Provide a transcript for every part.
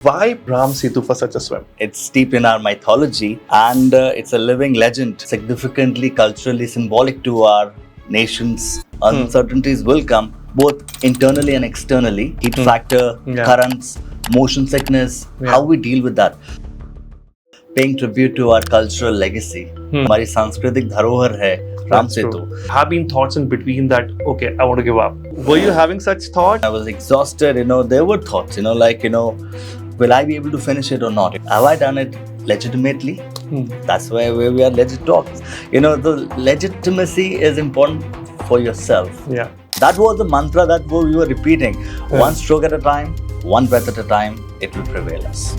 Why Ram Setu for such a swim? It's steeped in our mythology and it's a living legend, significantly, culturally symbolic to our nations. Uncertainties will come both internally and externally. Heat factor, currents, motion sickness, how we deal with that. Paying tribute to our cultural legacy. हमारी सांस्कृतिक धरोहर है Ram Setu. Have been thoughts in between that, okay, I want to give up. Were you having such thoughts? I was exhausted, there were thoughts, will I be able to finish it or not? Have I done it legitimately? That's why we are legit talks. The legitimacy is important for yourself. Yeah. That was the mantra that we were repeating. One stroke at a time, one breath at a time, it will prevail us.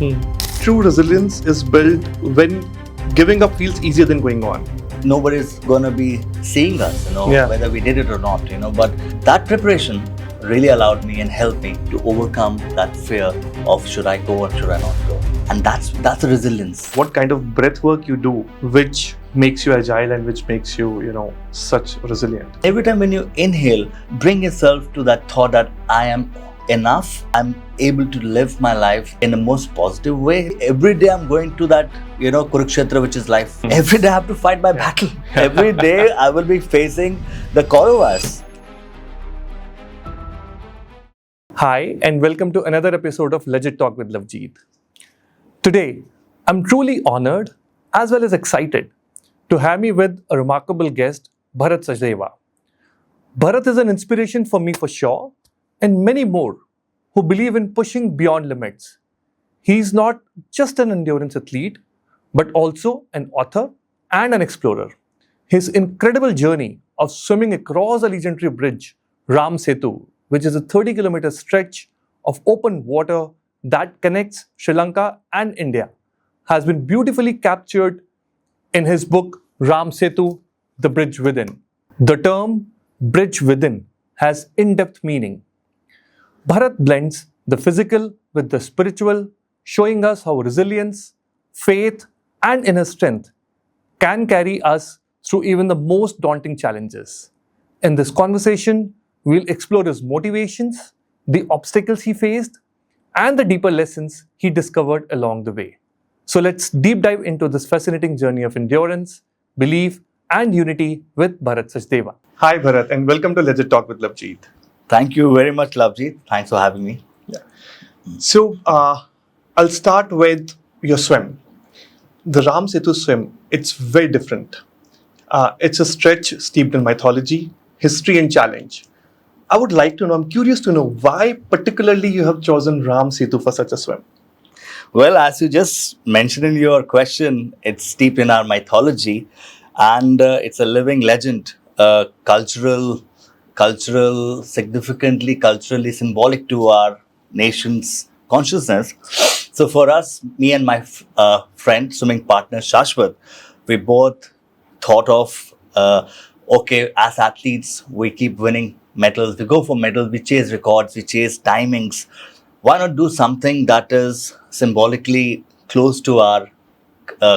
True resilience is built when giving up feels easier than going on. Nobody's going to be seeing us, whether we did it or not, But that preparation really allowed me and helped me to overcome that fear of should I go or should I not go. And that's resilience. What kind of breath work you do which makes you agile and which makes you, such resilient? Every time when you inhale, bring yourself to that thought that I am enough. I'm able to live my life in the most positive way. Every day I'm going to that, Kurukshetra, which is life. Every day I have to fight my battle. Every day I will be facing the Kauravas. Hi, and welcome to another episode of Legit Talk with Lovejeet. Today, I'm truly honored as well as excited to have me with a remarkable guest, Bharat Sachdeva. Bharat is an inspiration for me for sure, and many more who believe in pushing beyond limits. He's not just an endurance athlete, but also an author and an explorer. His incredible journey of swimming across a legendary bridge, Ram Setu, which is a 30-kilometer stretch of open water that connects Sri Lanka and India, has been beautifully captured in his book, Ram Setu, The Bridge Within. The term bridge within has in-depth meaning. Bharat blends the physical with the spiritual, showing us how resilience, faith, and inner strength can carry us through even the most daunting challenges. In this conversation, we'll explore his motivations, the obstacles he faced, and the deeper lessons he discovered along the way. So let's deep dive into this fascinating journey of endurance, belief, and unity with Bharat Sachdeva. Hi Bharat, and welcome to Legit Talk with Lovejeet. Thank you very much, Lovejeet. Thanks for having me. Yeah. So, I'll start with your swim. The Ram Setu swim, it's very different. It's a stretch steeped in mythology, history, and challenge. I would like to know, I'm curious to know why particularly you have chosen Ram Setu for such a swim. Well, as you just mentioned in your question, it's steeped in our mythology and it's a living legend, significantly culturally symbolic to our nation's consciousness. So for us, me and my friend, swimming partner Shashwat, we both thought of, as athletes, we keep winning medals, we go for medals, we chase records, we chase timings. Why not do something that is symbolically close to our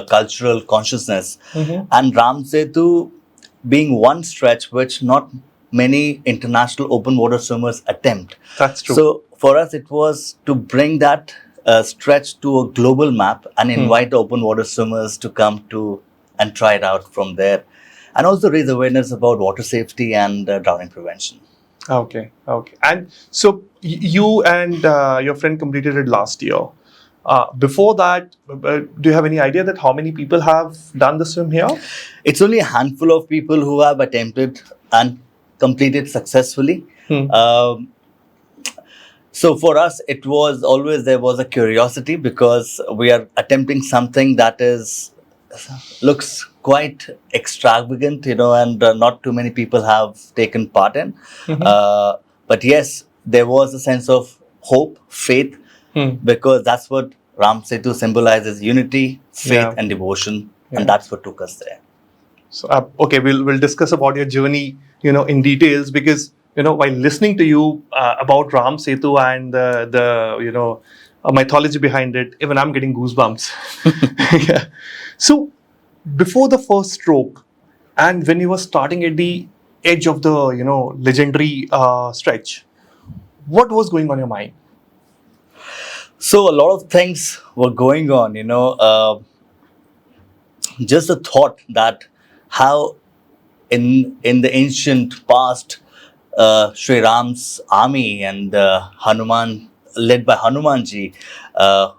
cultural consciousness? And Ram Setu being one stretch which not many international open water swimmers attempt. That's true. So for us, it was to bring that stretch to a global map and invite the open water swimmers to come to and try it out from there. And also raise awareness about water safety and drowning prevention. Okay. And so you and your friend completed it last year. Before that, do you have any idea that how many people have done the swim here? It's only a handful of people who have attempted and completed successfully. So for us, it was always, there was a curiosity because we are attempting something that looks quite extravagant, and not too many people have taken part in. But yes, there was a sense of hope, faith, because that's what Ram Setu symbolizes: unity, faith, and devotion, and that's what took us there. So we'll discuss about your journey, in details, because while listening to you about Ram Setu and the mythology behind it, even I'm getting goosebumps. Yeah. So before the first stroke, and when you were starting at the edge of the legendary stretch, what was going on your mind? So a lot of things were going on, just the thought that how in the ancient past, Sri Ram's army and Hanuman, led by Hanumanji, uh,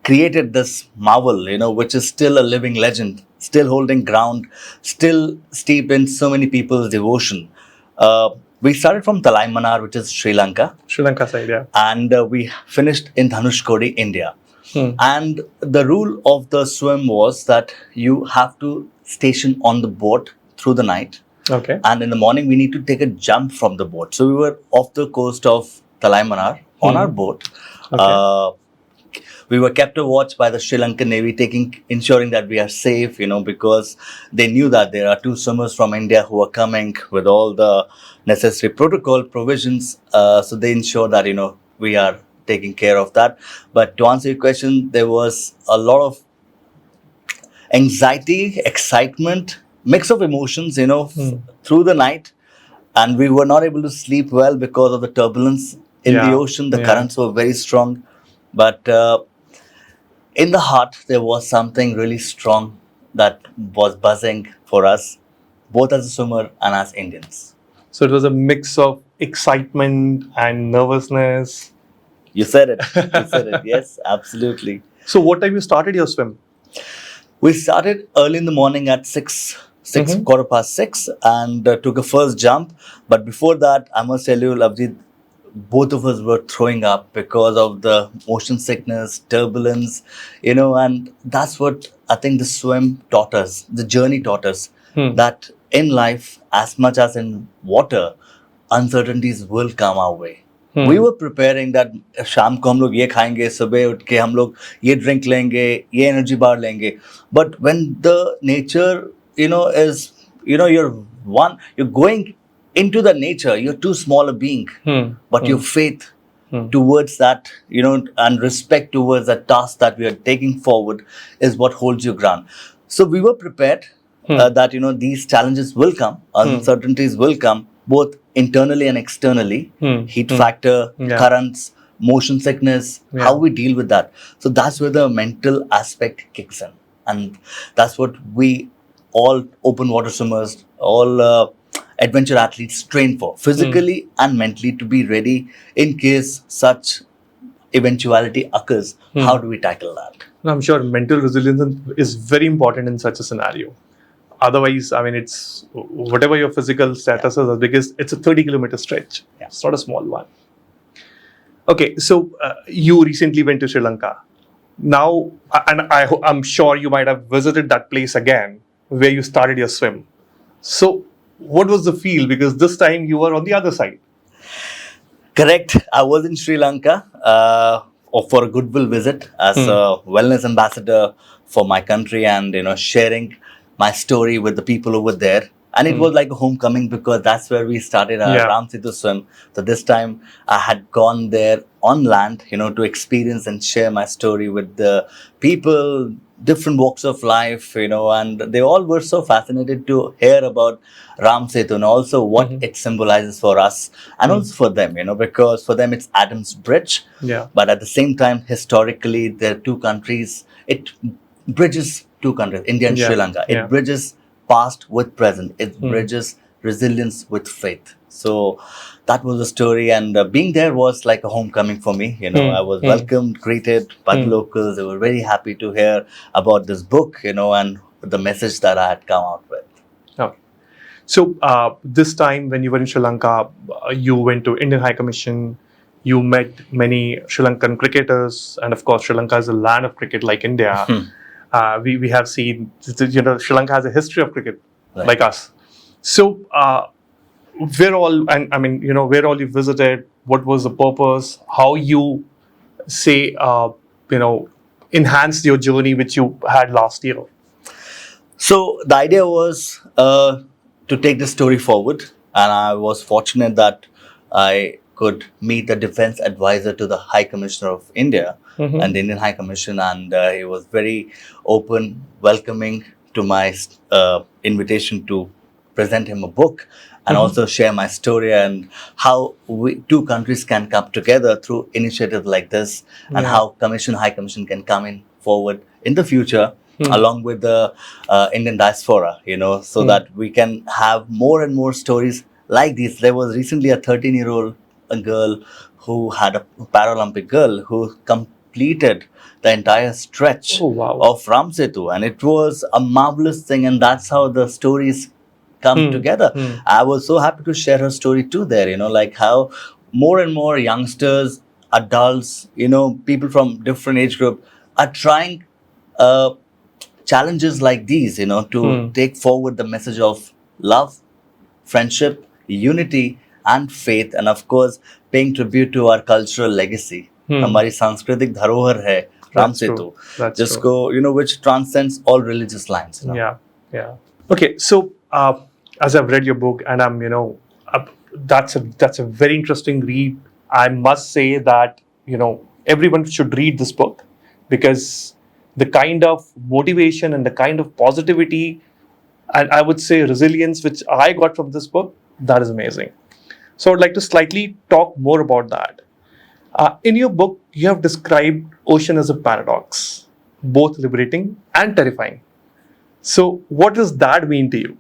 created this marvel, which is still a living legend, still holding ground, still steeped in so many people's devotion. Uh, we started from Talaimanar, which is Sri Lanka, Sri Lanka side, yeah. and we finished in Dhanushkodi, India. Hmm. And the rule of the swim was that you have to station on the boat through the night. Okay. And in the morning, we need to take a jump from the boat. So we were off the coast of Talaimanar on our boat. Okay. We were kept a watch by the Sri Lankan Navy, ensuring that we are safe, because they knew that there are two swimmers from India who are coming with all the necessary protocol provisions. So they ensure that, we are taking care of that. But to answer your question, there was a lot of anxiety, excitement, mix of emotions, through the night. And we were not able to sleep well because of the turbulence in the ocean. The currents were very strong. But in the heart, there was something really strong that was buzzing for us, both as a swimmer and as Indians. So it was a mix of excitement and nervousness. You said it. You said it. Yes, absolutely. So what time you started your swim? We started early in the morning at 6, quarter past 6, and took a first jump. But before that, I must tell you, Lovejeet, both of us were throwing up because of the motion sickness, turbulence, and that's what I think the swim taught us, the journey taught us, that in life, as much as in water, uncertainties will come our way. We were preparing that शाम को हम लोग ये खाएंगे, सुबह उठ के हम लोग ये drink लेंगे, ये energy bar लेंगे. But when the nature, is, you're going into the nature, you're too small a being, but your faith towards that, and respect towards that task that we are taking forward is what holds you ground. So we were prepared that, these challenges will come, uncertainties will come, both internally and externally, heat factor, currents, motion sickness, how we deal with that. So that's where the mental aspect kicks in. And that's what we all open water swimmers, all adventure athletes train for, physically and mentally, to be ready in case such eventuality occurs. How do we tackle that? I'm sure mental resilience is very important in such a scenario. Otherwise, I mean, it's whatever your physical status is, because it's a 30-kilometer stretch. Yeah. It's not a small one. Okay, so you recently went to Sri Lanka. Now, and I'm sure you might have visited that place again where you started your swim. So, what was the feel? Because this time you were on the other side. Correct. I was in Sri Lanka for a goodwill visit as a wellness ambassador for my country, and sharing my story with the people over there. And it was like a homecoming, because that's where we started our Ram Setu swim. So this time I had gone there on land, to experience and share my story with the people, different walks of life, and they all were so fascinated to hear about Ram Setu and also what it symbolizes for us and also for them, because for them it's Adam's bridge. Yeah. But at the same time, historically, there are two countries. It bridges two countries, India and Sri Lanka. It bridges past with present. It bridges resilience with faith. So that was the story, and being there was like a homecoming for me. I was welcomed, greeted by the locals. They were very happy to hear about this book, and the message that I had come out with. Okay. So this time when you were in Sri Lanka, you went to Indian High Commission. You met many Sri Lankan cricketers, and of course, Sri Lanka is a land of cricket like India. We have seen, Sri Lanka has a history of cricket like us. So, where all, and I mean, where all you visited, what was the purpose, how you say, enhanced your journey which you had last year? So, the idea was to take the story forward, and I was fortunate that I could meet the defense advisor to the High Commissioner of India and the Indian High Commission, and he was very open, welcoming to my invitation to present him a book and also share my story and how two countries can come together through initiatives like this, and how High Commission can come in forward in the future along with the Indian diaspora, so that we can have more and more stories like these. There was recently a 13-year-old girl who had a Paralympic girl who completed the entire stretch of Ram Setu, and it was a marvelous thing, and that's how the stories come together. I was so happy to share her story too there, like how more and more youngsters, adults, people from different age group are trying challenges like these, to take forward the message of love, friendship, unity, and faith, and of course, paying tribute to our cultural legacy. हमारी सांस्कृतिक धरोहर है राम सेतु, जिसको which transcends all religious lines. Yeah. Okay, so as I've read your book, and I'm that's a very interesting read. I must say that everyone should read this book, because the kind of motivation and the kind of positivity and I would say resilience which I got from this book, that is amazing. So I'd like to slightly talk more about that. In your book, you have described ocean as a paradox, both liberating and terrifying. So what does that mean to you?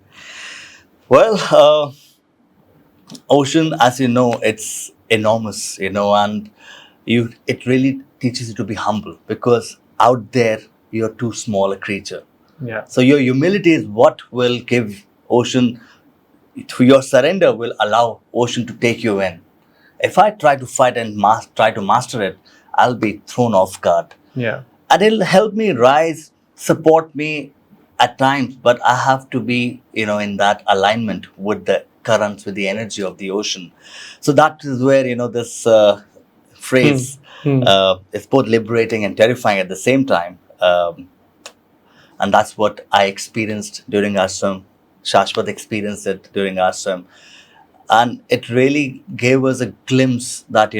Well, ocean, as you know, it's enormous, and it really teaches you to be humble, because out there you're too small a creature. Yeah. So your humility is what will give ocean, your surrender will allow ocean to take you in. If I try to fight and try to master it, I'll be thrown off guard. Yeah. And it'll help me rise, support me at times, but I have to be, in that alignment with the currents, with the energy of the ocean. So that is where, this phrase is both liberating and terrifying at the same time. And that's what I experienced during ashram. Shashwat experienced it during ashram. And it really gave us a glimpse that,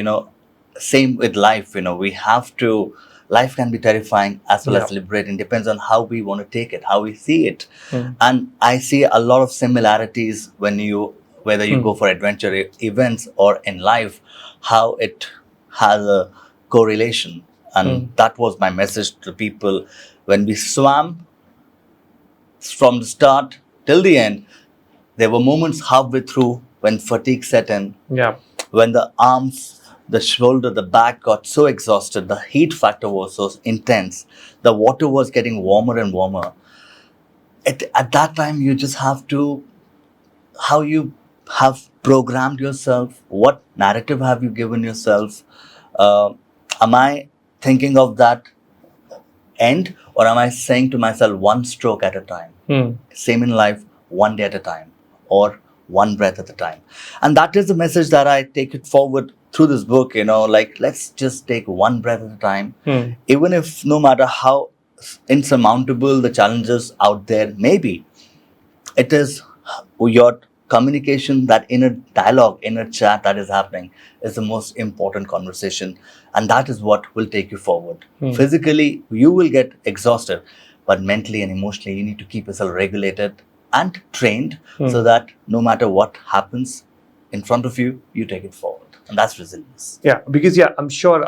same with life, we have to, life can be terrifying as well as liberating. Depends on how we want to take it, how we see it. And I see a lot of similarities whether you go for adventure events or in life, how it has a correlation. And that was my message to people. When we swam from the start till the end, there were moments halfway through when fatigue set in. Yeah. When the arms, the shoulder, the back got so exhausted, the heat factor was so intense, the water was getting warmer and warmer. At that time, you just have to, how you have programmed yourself, what narrative have you given yourself? Am I thinking of that end, or am I saying to myself one stroke at a time? Same in life, one day at a time, or one breath at a time. And that is the message that I take it forward through this book, like let's just take one breath at a time. Even if no matter how insurmountable the challenges out there may be, it is your communication, that inner dialogue, inner chat that is happening is the most important conversation. And that is what will take you forward. Physically, you will get exhausted, but mentally and emotionally, you need to keep yourself regulated and trained so that no matter what happens in front of you, you take it forward. And that's resilience. Yeah, because I'm sure,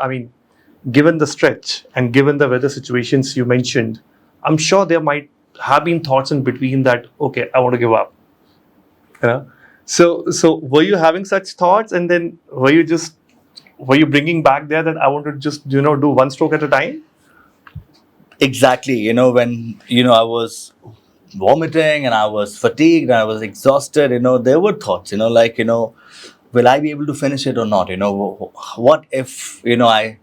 given the stretch and given the weather situations you mentioned, I'm sure there might have been thoughts in between that, okay, I want to give up. So were you having such thoughts, and then were you bringing back there that I want to just, do one stroke at a time? Exactly. When, I was vomiting and I was fatigued and I was exhausted, there were thoughts, like, will I be able to finish it or not? What if, I,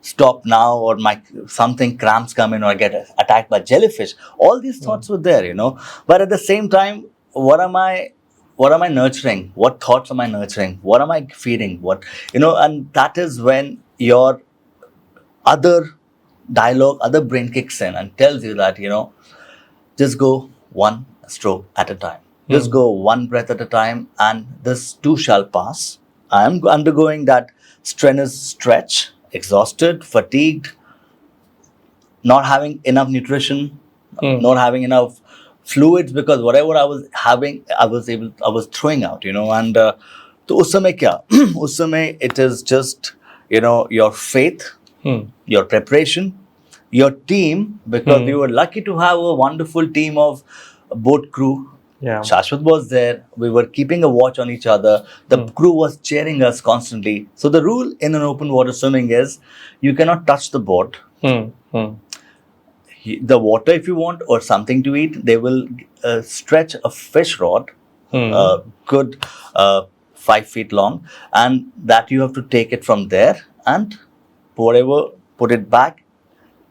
stop now, or something cramps come in, or I get attacked by jellyfish. All these thoughts were there, But at the same time, what am I nurturing? What thoughts am I nurturing? What am I feeding? And that is when your other dialogue, other brain kicks in and tells you that, just go one stroke at a time. Just go one breath at a time, and this too shall pass. I am undergoing that strenuous stretch, exhausted, fatigued, not having enough nutrition, not having enough fluids because whatever I was having, I was throwing out, and तो उस समय क्या उस समय it is just your faith, your preparation, your team, because we were lucky to have a wonderful team of boat crew. Yeah. Shashwat was there. We were keeping a watch on each other. The crew was cheering us constantly. So the rule in an open water swimming is you cannot touch the boat. The water, if you want, or something to eat, they will stretch a fish rod, good 5 feet long, and that you have to take it from there and whatever, put it back,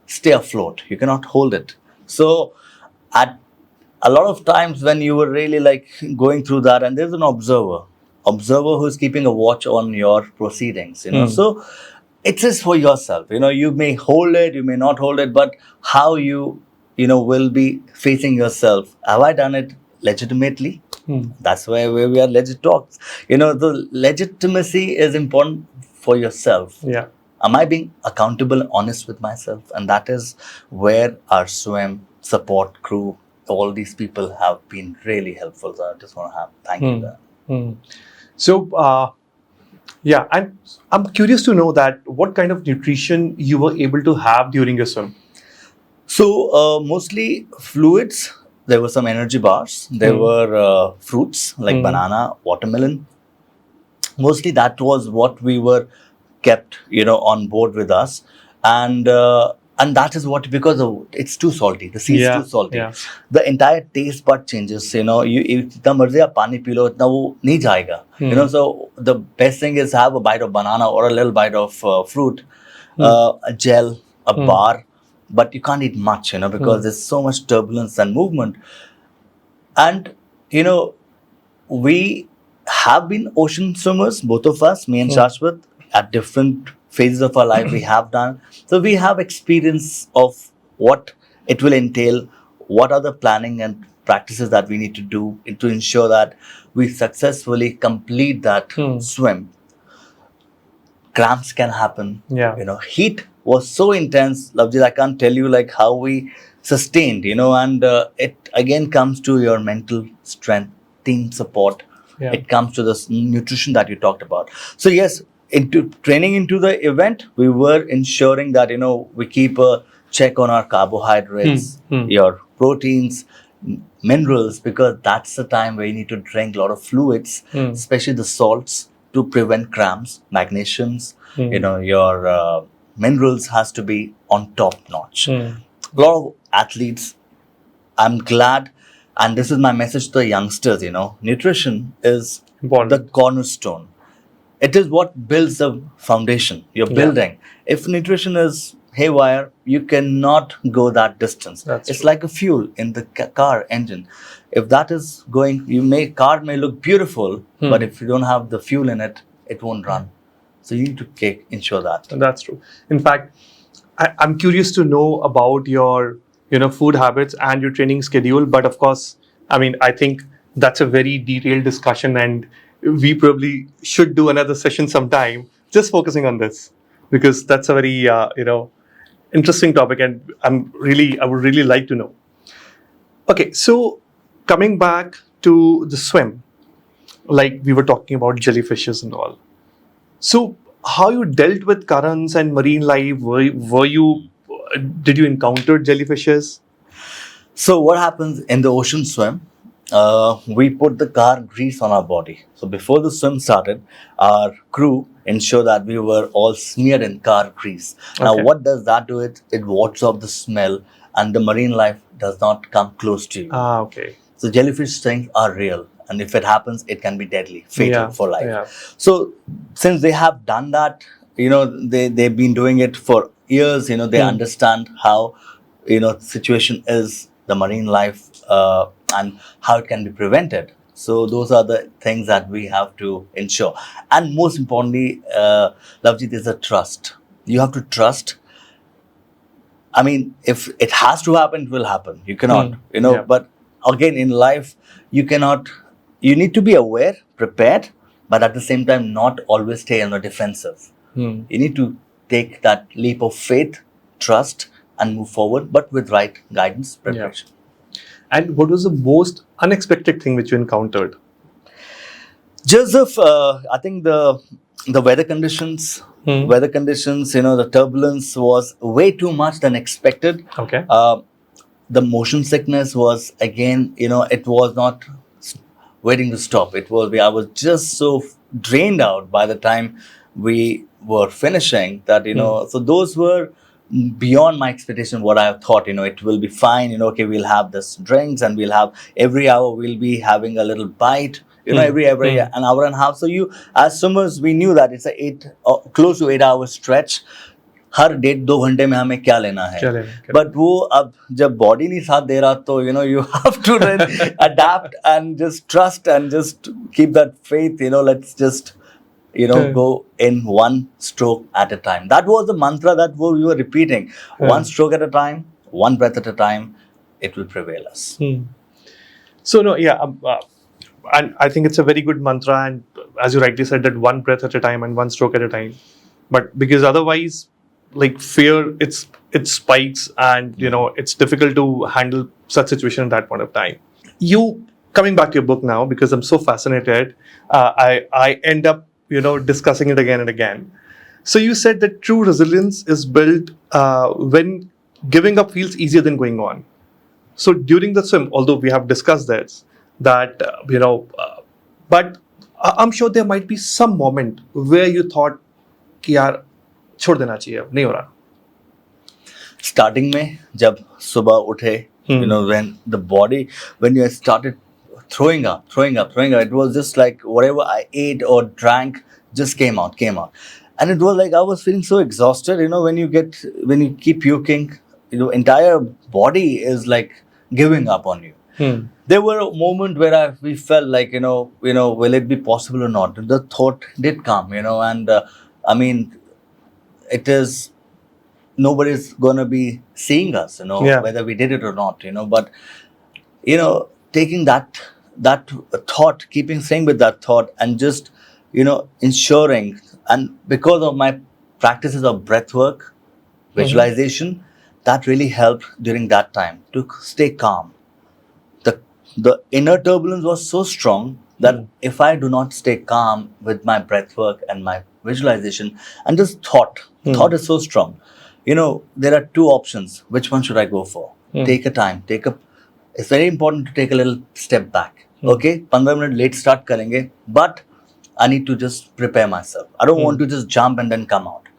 stay afloat. You cannot hold it. So at a lot of times when you were really like going through that, and there's an observer who's keeping a watch on your proceedings, so it is for yourself. You may hold it, you may not hold it, but how you will be facing yourself. Have I done it legitimately? That's where we are legit talks. The legitimacy is important for yourself. Yeah. Am I being accountable and honest with myself? And that is where our swim support crew, all these people have been really helpful. So I just want to thank you there. So, yeah, I'm curious to know that what kind of nutrition you were able to have during your swim. So, mostly fluids. There were some energy bars. There were fruits like banana, watermelon. Mostly that was what we were kept, on board with us. And that is what, because it's too salty. The sea is too salty. Yeah. The entire taste bud changes. You itna marzi aap pani pee lo, itna wo nahi jayega. So the best thing is have a bite of banana or a little bite of fruit, a gel, a bar, but you can't eat much, because there's so much turbulence and movement. And, we have been ocean swimmers, both of us, me and Shashwat, at different phases of our life we have done. So we have experience of what it will entail, what are the planning and practices that we need to do to ensure that we successfully complete that swim. Cramps can happen. Yeah. Heat was so intense, Lovejeet, I can't tell you like how we sustained, and it again comes to your mental strength, team support. Yeah. It comes to this nutrition that you talked about. So yes, into training into the event, we were ensuring that, we keep a check on our carbohydrates, your proteins, minerals, because that's the time where you need to drink a lot of fluids, especially the salts to prevent cramps, magnesiums, your minerals has to be on top notch. A lot of athletes, I'm glad, and this is my message to the youngsters, nutrition is Important. the cornerstone. It is what builds the foundation you're building. If nutrition is haywire, you cannot go that distance. It's like a fuel in the car engine. If that is going, car may look beautiful, but if you don't have the fuel in it, it won't run. So you need to ensure that. That's true. In fact, I'm curious to know about your, food habits and your training schedule. But of course, I think that's a very detailed discussion, and we probably should do another session sometime just focusing on this, because that's a very, interesting topic, and I would really like to know. Okay, so coming back to the swim, like we were talking about jellyfishes and all. So how you dealt with currents and marine life? Did you encounter jellyfishes? So what happens in the ocean swim? We put the car grease on our body. So before the swim started, our crew ensured that we were all smeared in car grease. Now, what does that do? It wards off the smell, and the marine life does not come close to you. Okay. So jellyfish stings are real, and if it happens, it can be deadly, fatal for life. Yeah. So since they have done that, they've been doing it for years. They understand how situation is, the marine life, and how it can be prevented. So those are the things that we have to ensure. And most importantly, Lovejeet, is a trust. You have to trust. If it has to happen, it will happen. You cannot, but again, in life, you need to be aware, prepared, but at the same time, not always stay on the defensive. You need to take that leap of faith, trust, and move forward, but with right guidance, preparation. And what was the most unexpected thing which you encountered? Joseph, I think the weather conditions, the turbulence was way too much than expected. Okay. The motion sickness was again, it was not waiting to stop. I was just so drained out by the time we were finishing that, so those were beyond my expectation. What I have thought, it will be fine. Okay, we'll have this drinks and we'll have every hour we'll be having a little bite. Every an hour and a half. So as swimmers, we knew that it's close to 8 hour stretch. हर 1.5-2 घंटे में हमें क्या लेना है, but वो अब जब body नहीं साथ दे रहा तो you have to then adapt and just trust and just keep that faith. Let's just go in one stroke at a time. That was the mantra that we were repeating. One stroke at a time, one breath at a time, it will prevail us. So no, yeah, and I think it's a very good mantra, and as you rightly said, that one breath at a time and one stroke at a time. But because otherwise, like fear, it spikes, and it's difficult to handle such situation at that point of time. You coming back to your book now, because I'm so fascinated, I end up discussing it again and again. So you said that true resilience is built when giving up feels easier than going on. So during the swim, although we have discussed this, that but I'm sure there might be some moment where you thought कि यार छोड़ देना चाहिए, अब नहीं हो रहा. Starting में जब सुबह उठे, when you started throwing up, it was just like whatever I ate or drank just came out, and it was like I was feeling so exhausted. When you keep puking, entire body is like giving up on you. There were a moment where we felt like, will it be possible or not? The thought did come, and I mean, it is, nobody's going to be seeing us, whether we did it or not, but, taking that thought, staying with that thought and just, ensuring, and because of my practices of breathwork, visualization, that really helped during that time to stay calm. The inner turbulence was so strong that if I do not stay calm with my breathwork and my visualization and just thought is so strong. There are two options. Which one should I go for? Take a time. It's very important to take a little step back. Okay, 15 minutes late start karenge, but I need to just prepare myself. I don't want to just jump and then come out.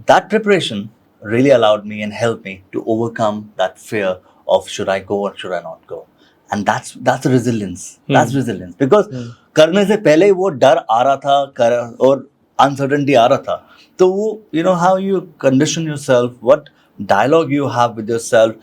That preparation really allowed me and helped me to overcome that fear of should I go or should I not go. And that's resilience. That's resilience. Because करने से पहले वो डर आ रहा था और uncertainty आ रहा था. तो वो, how you condition yourself, what dialogue you have with yourself,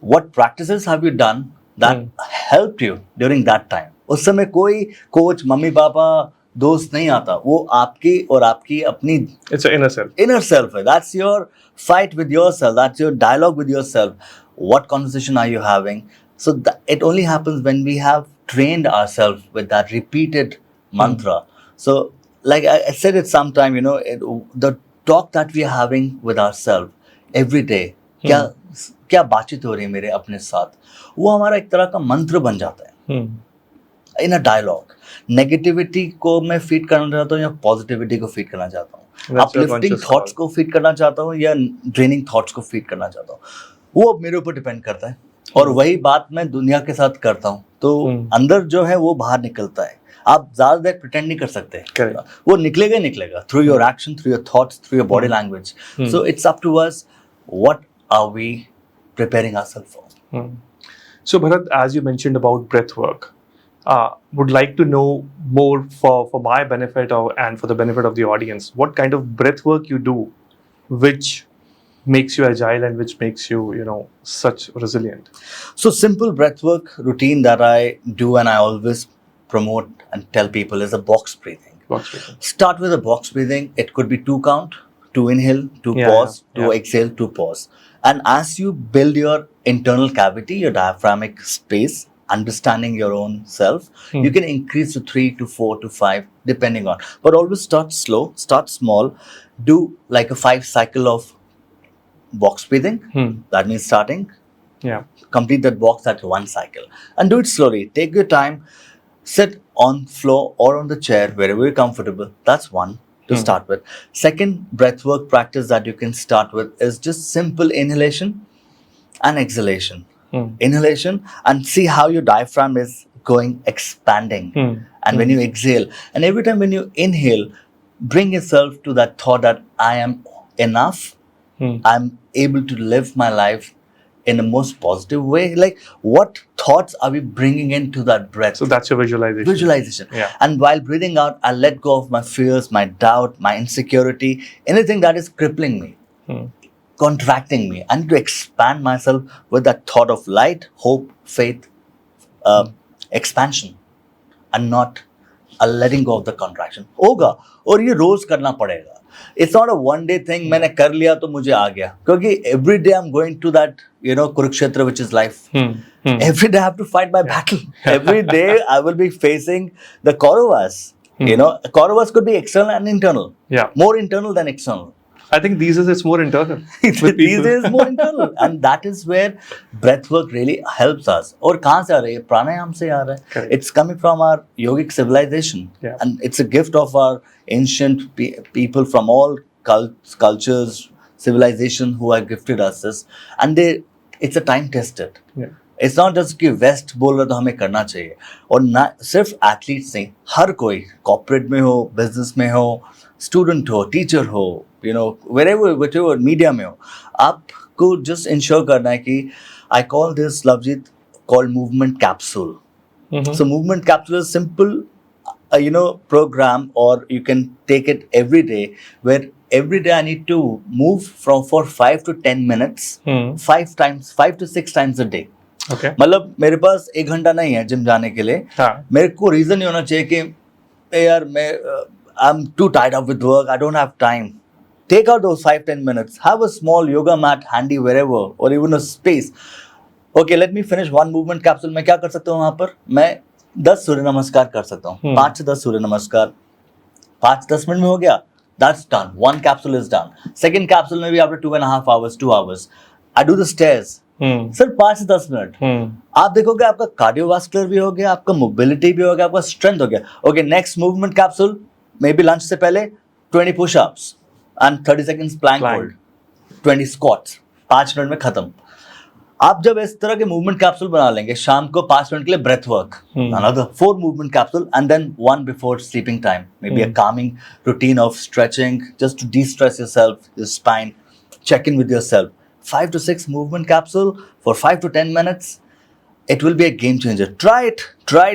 what practices have you done that helped you during that time. उस समय कोई कोच, मम्मी पापा, दोस्त नहीं आता. वो आपकी और आपकी अपनी it's an inner self. Inner self. That's your fight with yourself. That's your dialogue with yourself. What conversation are you having? So it only happens when we have trained ourselves with that repeated mantra. So like I said it sometime, the talk that we are having with ourselves every day, क्या बातचीत हो रही है मेरे अपने साथ, वो हमारा एक तरह का मंत्र बन जाता है. In a dialogue. Negativity को मैं feed करना चाहता हूँ या positivity को feed करना चाहता हूँ, uplifting thoughts को feed करना चाहता हूँ या draining thoughts को feed करना चाहता हूँ, वो अब मेरे ऊपर depend करता है. और वही बात मैं दुनिया के साथ करता हूँ तो अंदर जो है वो बाहर निकलता है. आप ज्यादा देर प्रिटेंड नहीं कर सकते, वो निकलेगा through your action, through your thoughts, through your body language. So it's up to us, what are we preparing ourself for. So Bharat, as you mentioned about breath work, would like to know more for my benefit and for the benefit of the audience, what kind of breath work you do which makes you agile and which makes you, such resilient. So simple breathwork routine that I do and I always promote and tell people is a box breathing. Start with a box breathing. It could be 2 count, 2 inhale, 2 pause, 2 exhale, 2 pause. And as you build your internal cavity, your diaphragmic space, understanding your own self, you can increase to 3 to 4 to 5 depending on. But always start slow, start small, do like a 5 cycle of box breathing. That means starting Yeah. Complete that box at one cycle and do it slowly. Take your time. Sit on floor or on the chair wherever you're comfortable. That's one to start with. Second breathwork practice that you can start with is just simple inhalation and exhalation. Inhalation and see how your diaphragm is going expanding. And when you exhale, and every time when you inhale, bring yourself to that thought that I am enough. I'm able to live my life in the most positive way. Like, what thoughts are we bringing into that breath? So that's your visualization. Visualization. Yeah. And while breathing out, I let go of my fears, my doubt, my insecurity, anything that is crippling me, contracting me. I need to expand myself with that thought of light, hope, faith, expansion, and not a letting go of the contraction. होगा और ये रोज करना पड़ेगा. It's not a one day thing. मैंने कर लिया तो मुझे आ गया. क्योंकि every day I'm going to that, Kurukshetra, which is life. Every day I have to fight my battle. Every day I will be facing the Kauravas. Kauravas could be external and internal. Yeah. More internal than external. I think these days it's more internal. These days more internal, and that is where breathwork really helps us. और कहाँ से आ रहा है? प्राणायाम से आ रहा है. Correct. It's coming from our yogic civilization, and it's a gift of our ancient people from all cultures, civilization who have gifted us this, and it's a time tested. Yeah. It's not just कि waste बोल रहा तो हमें करना चाहिए. और ना सिर्फ एथलीट्स नहीं, हर कोई कॉर्पोरेट में हो, बिजनेस में हो, स्टूडेंट हो, टीचर हो, wherever मीडिया में हो, आपको just ensure करना है कि I call this, Lovejeet, called movement capsule. So movement capsule is simple, program, or you can take it every day, where every day I need to move for 5 to 10 minutes, 5 to 6 times a day. Okay. मतलब मेरे पास 1 घंटा नहीं है gym जाने के लिए. मेरे को रीजन नहीं होना चाहिए कि यार मैं I'm too tied up with work, I don't have time. Take out those 5-10 minutes. Have a small yoga mat handy wherever, or even a space. Okay, let me finish one movement capsule. मैं क्या कर सकता हूँ वहाँ पर? मैं 10 सूर्य नमस्कार कर सकता हूँ. 5 से 10 सूर्य नमस्कार. 5-10 मिनट में हो गया. That's done. One capsule is done. Second capsule में भी after 2.5 hours, 2 hours. I do the stairs. सिर्फ 5 से 10 मिनट. आप देखोगे आपका कार्डियोवास्कुलर भी हो गया, आपका मोबिलिटी भी हो गया, आपका स्ट्रेंथ हो गया. Okay, next movement capsule, may be lunch से पहले 20 pushups and 30 seconds plank hold, 20 squats, 5 minute में खत्म. आप जब इस तरह के मूवमेंट कैप्सूल बना लेंगे, शाम को 5 मिनट के लिए breath work, another 4 movement capsule, and then 1 before sleeping time, maybe a calming routine of stretching just to de-stress yourself, your spine, check in with yourself. 5 to 6 movement capsule for 5 to 10 minutes. It will be a game changer. Try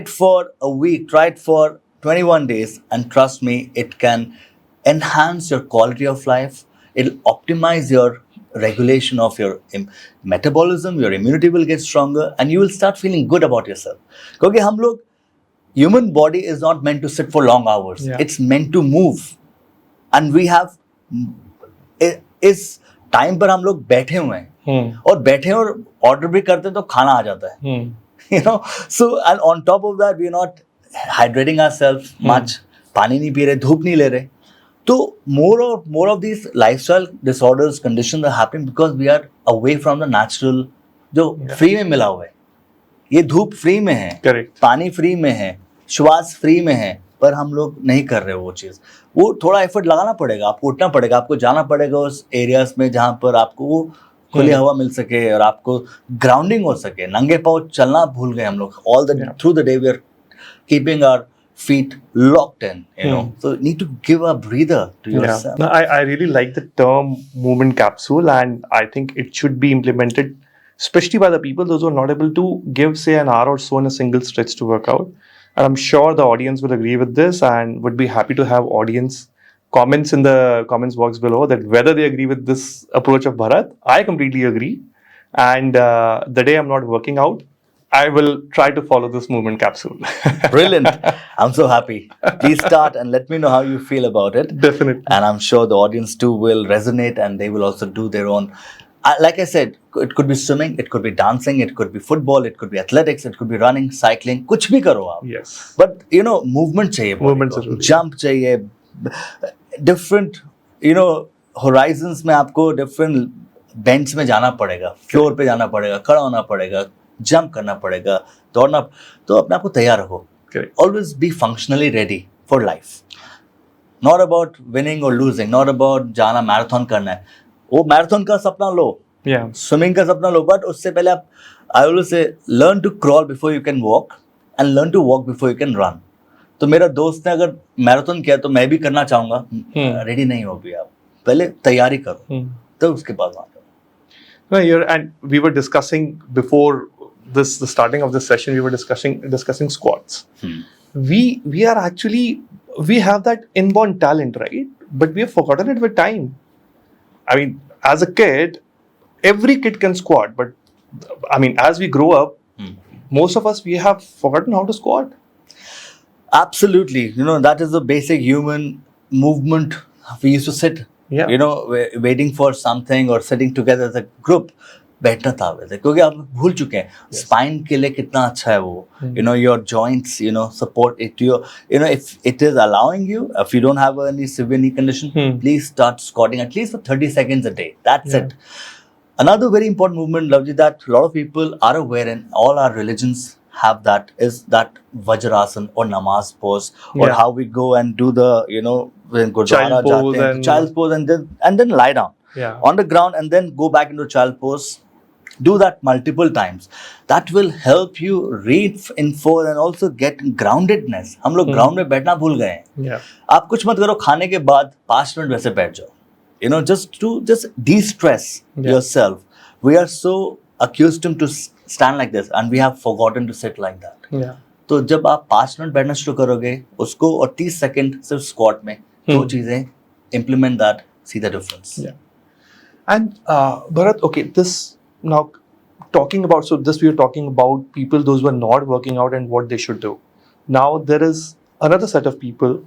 it for a week, try it for 21 days, and trust me, it can enhance your quality of life. It'll optimize your regulation of your metabolism, your immunity will get stronger, and you will start feeling good about yourself. Because हम लोग, human body is not meant to sit for long hours. Yeah. It's meant to move, and we have इस time पर हम लोग बैठे हुए हैं, और बैठे और ऑर्डर भी करते हैं तो खाना आ जाता है. So and on top of that, we are not hydrating ourselves much. पानी नहीं पी रहे, धूप नहीं ले रहे. तो more of these lifestyle disorders, conditions are happening because we are away from the natural, जो फ्री में मिला हुआ है. ये धूप फ्री में है, पानी फ्री में है, श्वास फ्री में है, पर हम लोग नहीं कर रहे वो चीज़. वो थोड़ा एफर्ट लगाना पड़ेगा, आपको उठना पड़ेगा, आपको जाना पड़ेगा उस एरियाज में जहाँ पर आपको वो खुली हवा मिल सके और आपको ग्राउंडिंग हो सके. नंगे पाँव चलना भूल गए हम लोग. All the through the day we are keeping our feet locked in, so you need to give a breather to yourself. No, I really like the term movement capsule, and I think it should be implemented, especially by the people, those who are not able to give, say, an hour or so in a single stretch to work out. And I'm sure the audience will agree with this and would be happy to have audience comments in the comments box below that whether they agree with this approach of Bharat. I completely agree. And the day I'm not working out, I will try to follow this movement capsule. Brilliant. I'm so happy. Please start and let me know how you feel about it. Definitely. And I'm sure the audience too will resonate and they will also do their own. Like I said, it could be swimming, it could be dancing, it could be football, it could be athletics, it could be running, cycling. कुछ भी करो आप. Yes. But movement चाहिए. Movement चाहिए. Jump चाहिए. Different, horizons में आपको different bench में जाना पड़ेगा, फ्लोर पे जाना पड़ेगा, खड़ा होना पड़ेगा, जंप करना पड़ेगा, दौड़ना, तो अपने आप को तैयार रखो. Always be functionally ready for life. Not about winning or losing, not about जाना मैराथन करना है. वो मैराथन का सपना लो, स्विमिंग का सपना लो, बट उससे पहले आप, I always say, learn to crawl before you can walk and learn to walk before you can run. तो मेरा दोस्त ने अगर मैराथन किया तो मैं भी करना चाहूंगा. रेडी नहीं हो भी आप, पहले तैयारी करो, तो उसके बाद वहां करो. No, and we were discussing before the starting of this session. We were discussing squats. We are actually, we have that inborn talent, right? But we have forgotten it with time. I mean, as a kid, every kid can squat, but I mean, as we grow up, most of us, we have forgotten how to squat. Absolutely. That is the basic human movement. We used to sit, waiting for something or sitting together as a group. बैठना था वैसे, क्योंकि आप भूल चुके हैं spine के लिए कितना अच्छा है वो. Your joints, support it, if it is allowing you, if you don't have any severe knee condition, please start squatting at least for 30 seconds a day. That's it. Another very important movement, Lovejeet, that a lot of people are aware, and all our religions have that, is that Vajrasana or namaz pose, or how we go and do the, when Gurdwara jate hain, child's pose, and then lie down on the ground and then go back into child pose. Do that multiple times. That will help you reinforce and also get groundedness. हम लोग ground में बैठना भूल गए हैं. आप कुछ मत करो, खाने के बाद 5 मिनट वैसे बैठ जाओ. Just de-stress yourself. We are so accustomed to stand like this and we have forgotten to sit like that. तो जब आप 5 मिनट बैठना शुरू करोगे उसको, और 30 सेकंड सिर्फ स्क्वाट में, दो चीजें, implement that, see the difference. And Bharat, okay, this now talking about, so this we are talking about people, those who are not working out and what they should do. Now there is another set of people,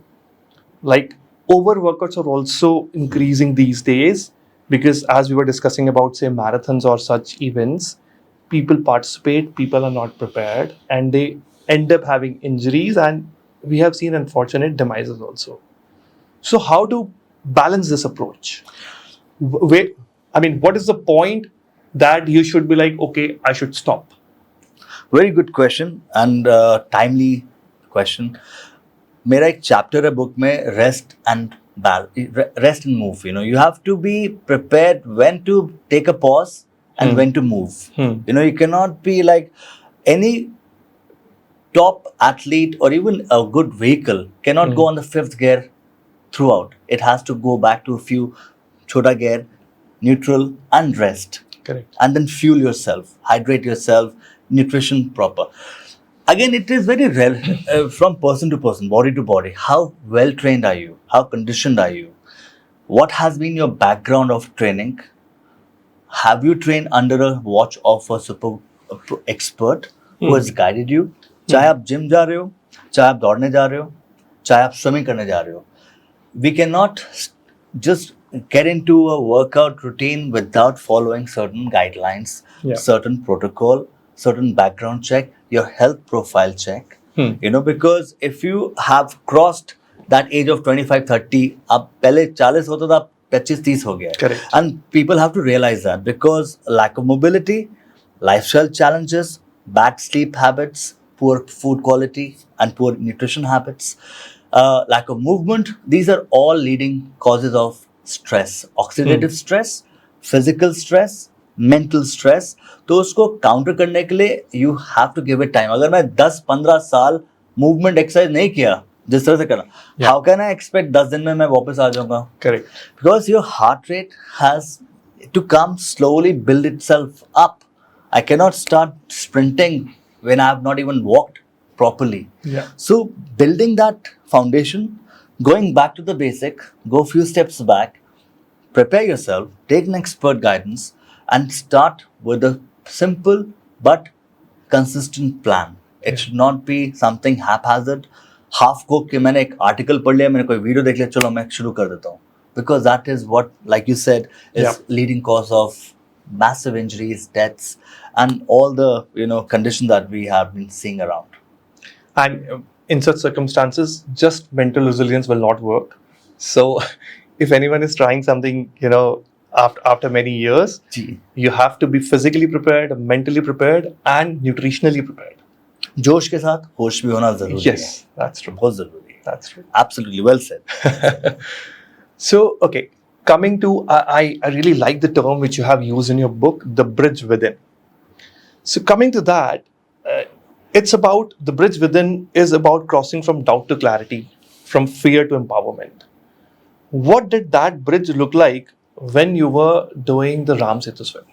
like overworkouts are also increasing these days, because as we were discussing about, say, marathons or such events, people participate, people are not prepared, and they end up having injuries, and we have seen unfortunate demises also. So how to balance this approach? What is the point that you should be like, okay, I should stop? Very good question and timely question. मेरा एक chapter है book में, rest and move. You have to be prepared when to take a pause and when to move. You cannot be like any top athlete or even a good vehicle cannot go on the 5th gear throughout. It has to go back to a few chota gear, neutral and rest. Correct. And then fuel yourself, hydrate yourself, nutrition proper. Again, it is very rare from person to person, body to body. How well trained are you? How conditioned are you? What has been your background of training? Have you trained under a watch of a super expert who has guided you? चाहे आप gym जा रहे हो, चाहे आप दौड़ने जा रहे हो, चाहे आप स्विमिंग करने जा रहे हो. We cannot just get into a workout routine without following certain guidelines, certain protocol, certain background check, your health profile check. Because if you have crossed that age of 25-30, अब पहले 40 होता था, 25-30 हो गया. Correct. And people have to realize that, because lack of mobility, lifestyle challenges, bad sleep habits, poor food quality and poor nutrition habits, lack of movement, these are all leading causes of stress, oxidative stress, physical stress, mental stress. तो उसको counter करने के लिए you have to give it time. अगर मैं 10-15 साल movement exercise नहीं किया जिस तरह से करना, how can I expect 10 दिन में मैं वापस आ जाऊंगा? Correct. Because your heart rate has to come slowly, build itself up. I cannot start sprinting when I have not even walked properly. So building that foundation, going back to the basic, go few steps back, prepare yourself, take an expert guidance, and start with a simple but consistent plan. It should not be something haphazard, half cooked कि मैंने एक article पढ़ लिया, मैंने कोई video देख लिया, चलो मैं शुरू कर देता हूँ. Because that is what, like you said, is leading cause of massive injuries, deaths, and all the conditions that we have been seeing around. And in such circumstances, just mental resilience will not work. So if anyone is trying something, after many years, ji you have to be physically prepared, mentally prepared, and nutritionally prepared. जोश के साथ होश भी होना जरूरी है Yes, that's true. बहुत जरूरी है That's true. absolutely well said So, okay, coming to, I really like the term which you have used in your book, the bridge within. So, coming to that, it's about the bridge within is about crossing from doubt to clarity, from fear to empowerment. What did that bridge look like when you were doing the Ram Setu swim?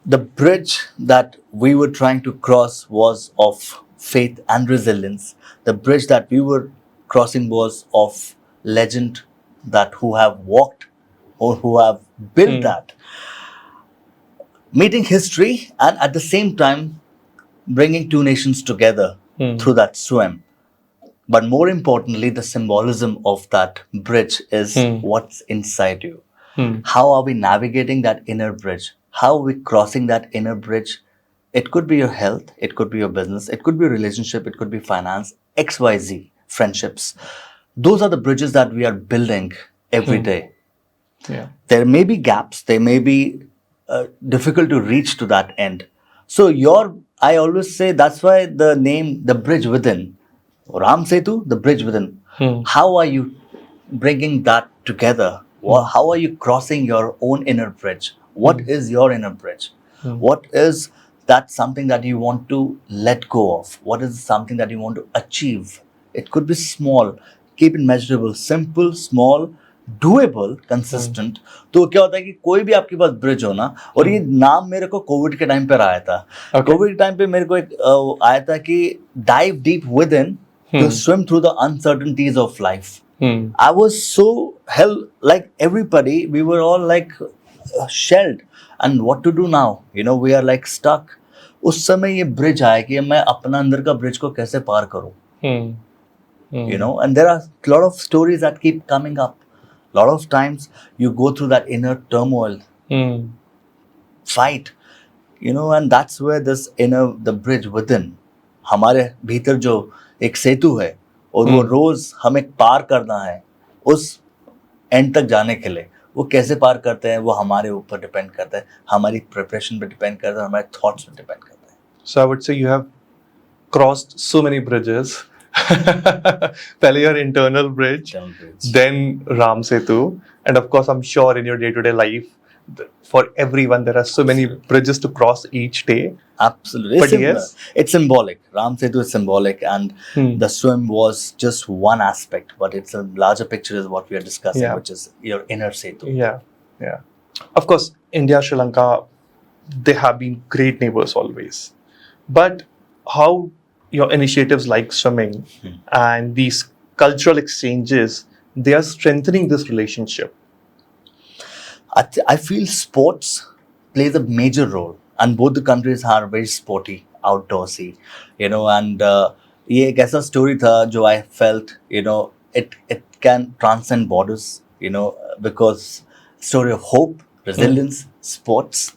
the bridge that we were trying to cross was of faith and resilience. The bridge that we were crossing was of legend that who have walked or who have built that. Meeting history and at the same time bringing two nations together through that swim. But more importantly, the symbolism of that bridge is what's inside you. How are we navigating that inner bridge? How are we crossing that inner bridge? It could be your health, it could be your business, it could be a relationship, it could be finance, XYZ, friendships. Those are the bridges that we are building every day. Yeah. There may be gaps, they may be difficult to reach to that end. So, I always say that's why the name, the bridge within, Ram Setu, the bridge within. How are you bringing that together? How are you crossing your own inner bridge? What is your inner bridge? What is that something that you want to let go of? What is something that you want to achieve? It could be small, keep it measurable, simple, small, doable, consistent. तो क्या होता है कि कोई भी आपके पास bridge हो ना, और ये नाम मेरे को कोविड के टाइम पर आया था. कोविड के टाइम पे मेरे को एक आया था कि dive deep within to swim through the uncertainties of life. I was so like everybody, we were all like shelled. And what to do now? You know, we are like stuck. उस समय ये bridge आया कि मैं अपना अंदर का bridge को कैसे पार करूं. You know, and there are a lot of stories that keep coming up. A lot of times you go through that inner turmoil, fight, you know, and that's where this the bridge within, हमारे भीतर जो एक सेतु है और वो रोज हमें पार करना है उस एंड तक जाने के लिए. वो कैसे पार करते हैं वो हमारे ऊपर डिपेंड करता है, हमारी प्रिपरेशन पे डिपेंड करता है, हमारे थॉट्स पे डिपेंड करता है. So I would say you have crossed so many bridges. Pehle your internal bridge, then Ram Setu, and of course I'm sure in your day-to-day life, for everyone there are so many bridges to cross each day. Absolutely. But yes, it's symbolic. Ram Setu is symbolic, and the swim was just one aspect, but it's a larger picture is what we are discussing, which is your inner Setu. Yeah. Of course, India, Sri Lanka, they have been great neighbors always. But how your initiatives like swimming and these cultural exchanges, they are strengthening this relationship? I feel sports plays a major role, and both the countries are very sporty, outdoorsy, you know, and ये एक ऐसा story था जो I felt, you know, it can transcend borders, you know, because story of hope, resilience, sports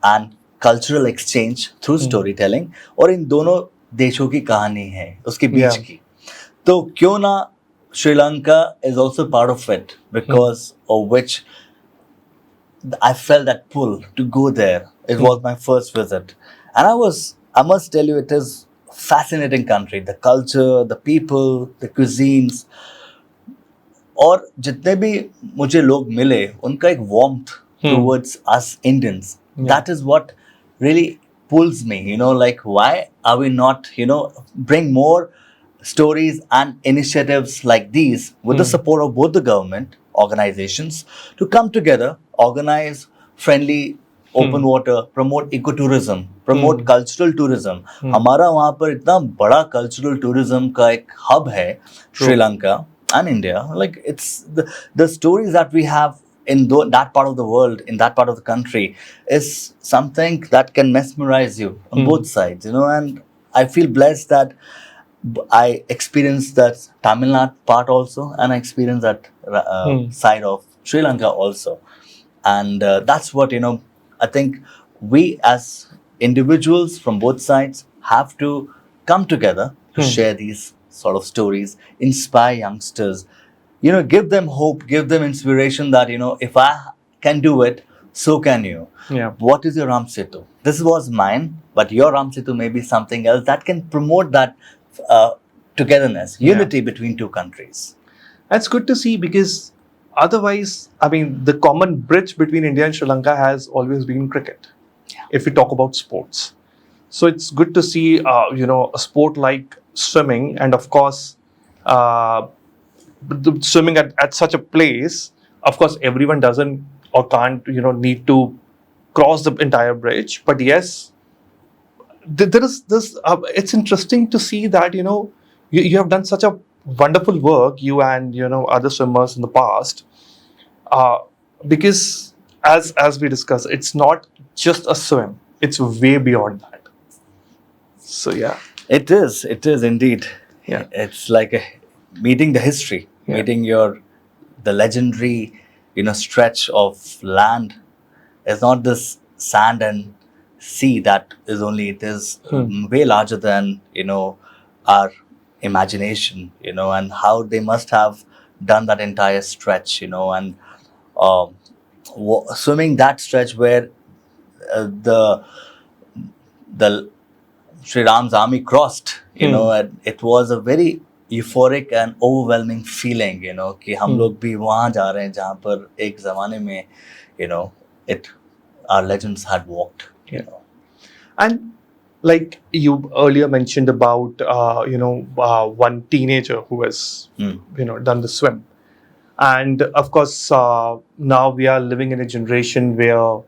and cultural exchange through storytelling, और इन दोनों देशों की कहानी है उसके बीच की. तो क्यों ना Sri Lanka is also part of it, because of which I felt that pull to go there. It was my first visit, and I must tell you, it is fascinating country. The culture, the people, the cuisines, और जितने भी मुझे लोग मिले उनका एक warmth towards us Indians. That is what really pulls me, you know, like why are we not, you know, bring more stories and initiatives like these with the support of both the government organizations to come together, organize friendly open water, promote ecotourism, promote cultural tourism. हमारा वहाँ पर इतना बड़ा cultural tourism का एक hub है, Sri Lanka and India. Like it's the stories that we have in that part of the world, in that part of the country, is something that can mesmerize you on both sides, you know. And I feel blessed that I experienced that Tamil Nadu part also, and I experienced that side of Sri Lanka also. And that's what, you know, I think we as individuals from both sides have to come together to share these sort of stories, inspire youngsters, you know, give them hope, give them inspiration that, you know, if I can do it, so can you. Yeah. What is your Ram Setu? This was mine, but your Ram Setu may be something else that can promote that togetherness, unity between two countries. That's good to see, because otherwise, I mean, the common bridge between India and Sri Lanka has always been cricket. If we talk about sports, so it's good to see, a sport like swimming, and of course, swimming at such a place. Of course, everyone doesn't or can't, need to cross the entire bridge. But yes, there is this. It's interesting to see that you have done such a wonderful work, you and other swimmers in the past, uh, because as we discussed, it's not just a swim; it's way beyond that. So yeah, It is. It is indeed. Yeah. It's like meeting the history, Yeah. meeting the legendary, stretch of land. It's not this sand and sea that is only. It is way larger than our imagination. And how they must have done that entire stretch. And um, swimming that stretch where the Sri Ram's army crossed, and it was a very euphoric and overwhelming feeling, कि हम लोग भी वहाँ जा रहे हैं जहाँ पर एक ज़माने में, it our legends had walked, and like you earlier mentioned about one teenager who has done the swim, and of course now we are living in a generation where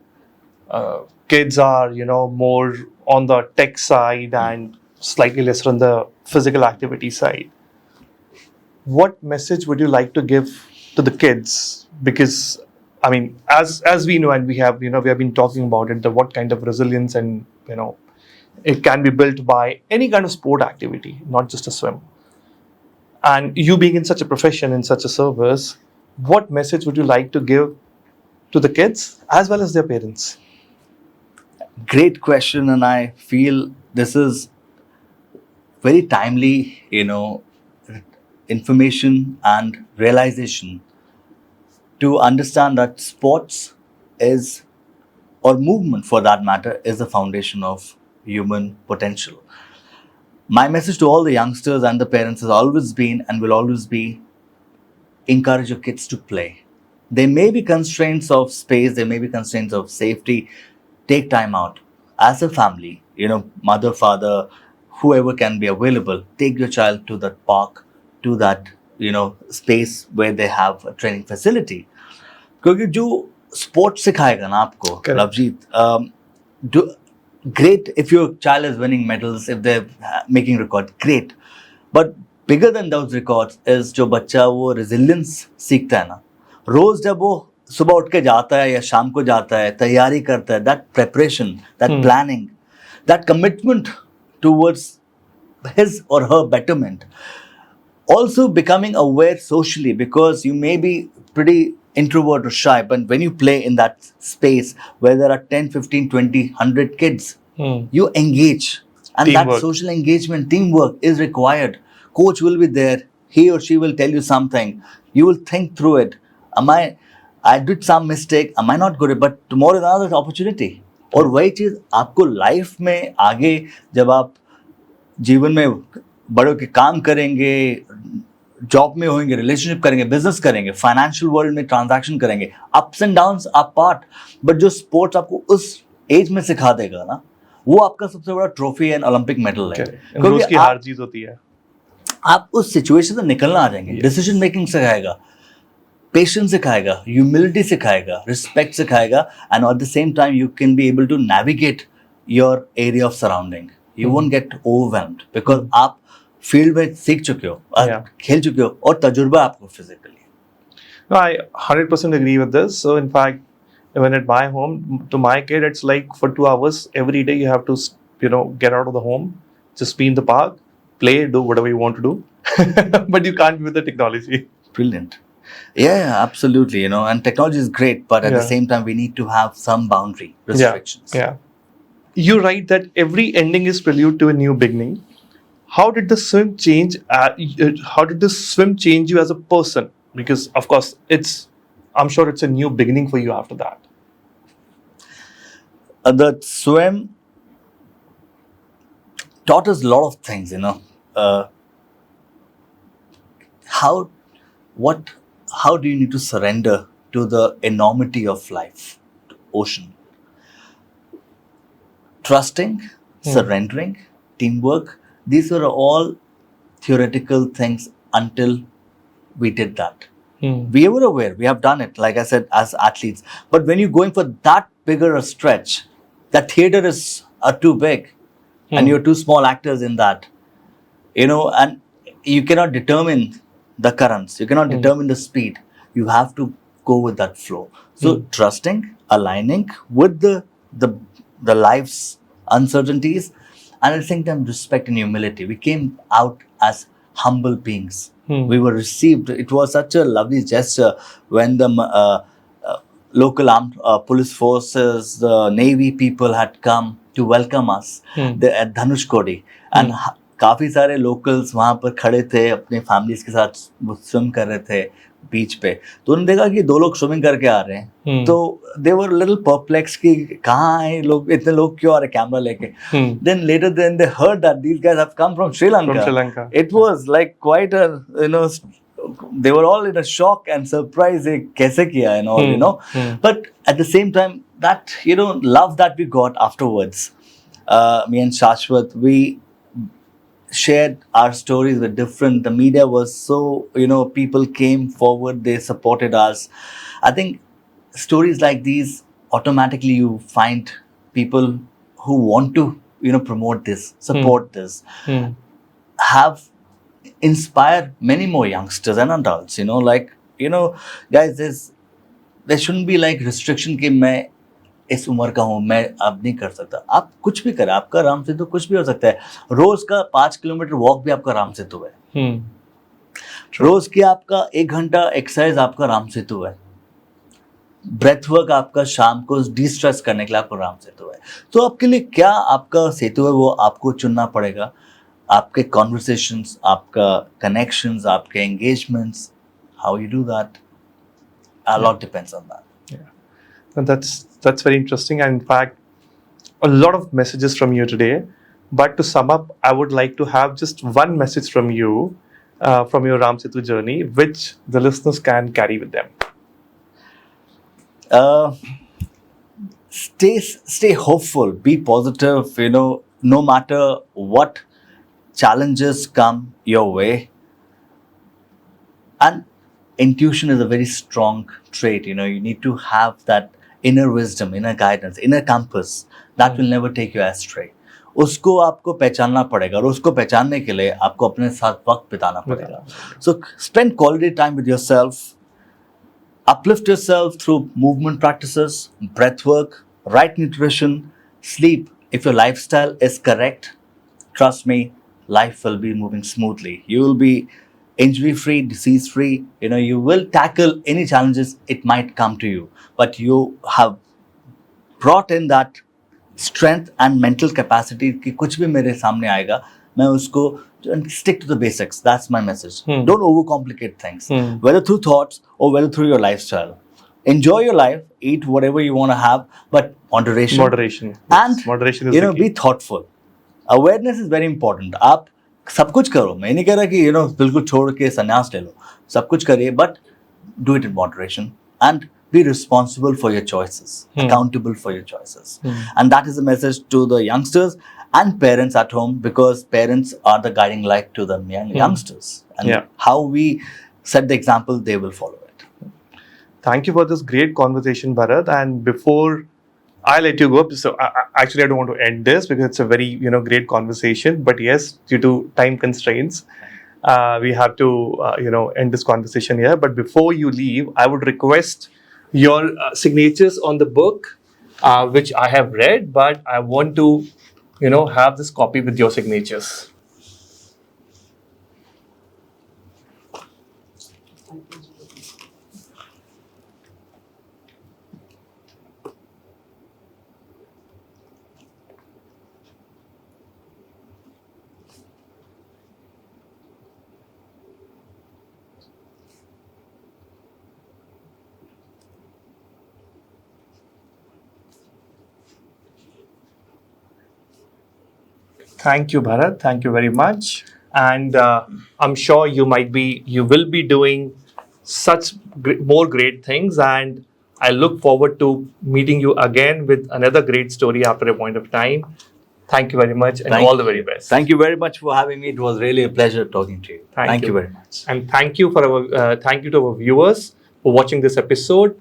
kids are more on the tech side and slightly lesser on the physical activity side. What message would you like to give to the kids? Because I mean, as we know, and we have been talking about it, the what kind of resilience and it can be built by any kind of sport activity, not just a swim. And you being in such a profession, in such a service, what message would you like to give to the kids as well as their parents? Great question, and I feel this is very timely, information and realization to understand that sports is, or movement for that matter, is the foundation of human potential. My message to all the youngsters and the parents has always been and will always be, encourage your kids to play. There may be constraints of space, there may be constraints of safety. Take time out as a family, mother, father, whoever can be available. Take your child to that park, to that space where they have a training facility. क्योंकि जो sports सिखाएगा ना आपको, Lovejeet, great if your child is winning medals, if they're making record, great. But bigger than those records is जो बच्चा वो resilience सीखता है ना, रोज जब वो सुबह उठ के जाता है या शाम को जाता है, तैयारी करता है, that preparation, that planning, that commitment towards his or her betterment. Also becoming aware socially, because you may be pretty introvert or shy, but when you play in that space where there are 10, 15, 20, 100 kids, you engage. And Teamwork. That social engagement, teamwork is required. Coach will be there. He or she will tell you something. You will think through it. I did some mistake. Am I not good? But tomorrow is another opportunity. और वही चीज आपको life में आगे जब आप जीवन में बड़ों के काम करेंगे, जॉब में होंगे, रिलेशनशिप करेंगे, बिजनेस करेंगे, फाइनेंशियल वर्ल्ड में ट्रांजैक्शन करेंगे, ups and downs are part. But जो स्पोर्ट्स आपको उस एज में सिखा देगा ना, वो आपका सबसे बड़ा ट्रॉफी एंड ओलंपिक मेडल है. क्योंकि हार जीत होती है. आप उस सिचुएशन से निकलना आ जाएंगे. डिसीजन मेकिंग सिखाएगा, पेशेंस सिखाएगा, ह्यूमिलिटी सिखाएगा, रिस्पेक्ट सिखाएगा, and at the same time you can be able to navigate your area of surrounding. You won't get overwhelmed because आप फील्ड में सीख चुके हो, खेल चुके हो, और तजुर्बा आपको physically. No, I 100% agree with this. So in fact, when at my home, to my kid, it's like for 2 hours every day you have to, get out of the home, just be in the park, play, do whatever you want to do, but you can't be with the technology. Brilliant. Yeah, absolutely. And technology is great, but at the same time, we need to have some boundary restrictions. Yeah. You write that every ending is prelude to a new beginning. How did the swim change? How did the swim change you as a person? Because of course, I'm sure it's a new beginning for you after that. The swim taught us a lot of things, how what how do you need to surrender to the enormity of life, ocean, trusting, surrendering, teamwork. These were all theoretical things until we did that. We were aware, we have done it, like I said, as athletes. But when you're going for that bigger a stretch, that theater is too big, and you're two small actors in that, and you cannot determine the currents, you cannot determine the speed. You have to go with that flow. So trusting, aligning with the the life's uncertainties, and at the same time respect and humility. We came out as humble beings. We were received. It was such a lovely gesture when the local armed police forces, the navy people had come to welcome us at Dhanushkodi, and काफी सारे locals वहाँ पर खड़े थे अपने families के साथ swim कर रहे थे बीच पे. तो उन्होंने देखा कि दो लोग स्विमिंग करके आ रहे हैं, तो they were a little perplexed कि कहाँ आए लोग, इतने लोग क्यों आ रहे कैमरा लेके. Then later they heard that these guys have come from Sri Lanka. From Sri Lanka. It was like quite a, they were all in a shock and surprise, kaise kiya and all, But at the same time, that, love that we got afterwards, me and Shashwat, we shared our stories were different. The media was so, people came forward, they supported us. I think stories like these, automatically you find people who want to, promote this, support this, have inspire many more youngsters and adults, guys, there shouldn't be like restriction कि मैं इस उम्र का हूँ, मैं अब नहीं कर सकता. आप कुछ भी करें, आपका राम सेतु कुछ भी हो सकता है. रोज का 5 किलोमीटर वॉक भी आपका राम सेतु है. रोज की आपका 1 घंटा एक्सरसाइज आपका राम सेतु है. ब्रेथवर्क आपका शाम को डिस्ट्रेस करने के लिए आपका राम सेतु है. तो आपके लिए क्या आपका सेतु है, वो आपको चुनना पड़ेगा. आपके कॉन्वर्सेशंस, आपका कनेक्शंस, आपके engagements, how you do that, a lot depends on that. Yeah, and that's very interesting. And in fact, a lot of messages from you today. But to sum up, I would like to have just one message from you, from your Ram Setu journey, which the listeners can carry with them. Stay hopeful, be positive. No matter what challenges come your way, and intuition is a very strong trait. You need to have that inner wisdom, inner guidance, inner compass that will never take you astray. उसको आपको पहचानना पड़ेगा, और उसको पहचानने के लिए आपको अपने साथ वक्त बिताना पड़ेगा. So spend quality time with yourself, uplift yourself through movement practices, breath work, right nutrition, sleep. If your lifestyle is correct, trust me, life will be moving smoothly. You will be injury-free, disease-free. You will tackle any challenges it might come to you. But you have brought in that strength and mental capacity कि कुछ भी मेरे सामने आएगा, मैं उसको stick to the basics. That's my message. Don't overcomplicate things, whether through thoughts or whether through your lifestyle. Enjoy your life, eat whatever you want to have, but moderation. Moderation. And yes. Moderation is the key. be thoughtful. Awareness is very important. आप सब कुछ करो, मैं नहीं कह रहा कि बिल्कुल छोड़ के संन्यास ले लो. सब कुछ करिए, but do it in moderation and be responsible for your choices, accountable for your choices. And that is a message to the youngsters and parents at home, because parents are the guiding light to the youngsters. And how we set the example, they will follow it. Thank you for this great conversation, Bharat. And before I let you go, so actually I don't want to end this because it's a very great conversation. But yes, due to time constraints, we have to end this conversation here. But before you leave, I would request your signatures on the book, which I have read, but I want to have this copy with your signatures. Thank you, Bharat. Thank you very much. And I'm sure you will be doing such more great things. And I look forward to meeting you again with another great story after a point of time. Thank you very much, and all the very best. Thank you very much for having me. It was really a pleasure talking to you. Thank you very much. And thank you to our viewers for watching this episode.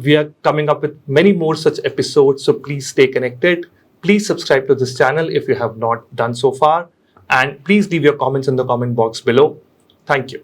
We are coming up with many more such episodes, so please stay connected. Please subscribe to this channel if you have not done so far, and please leave your comments in the comment box below. Thank you.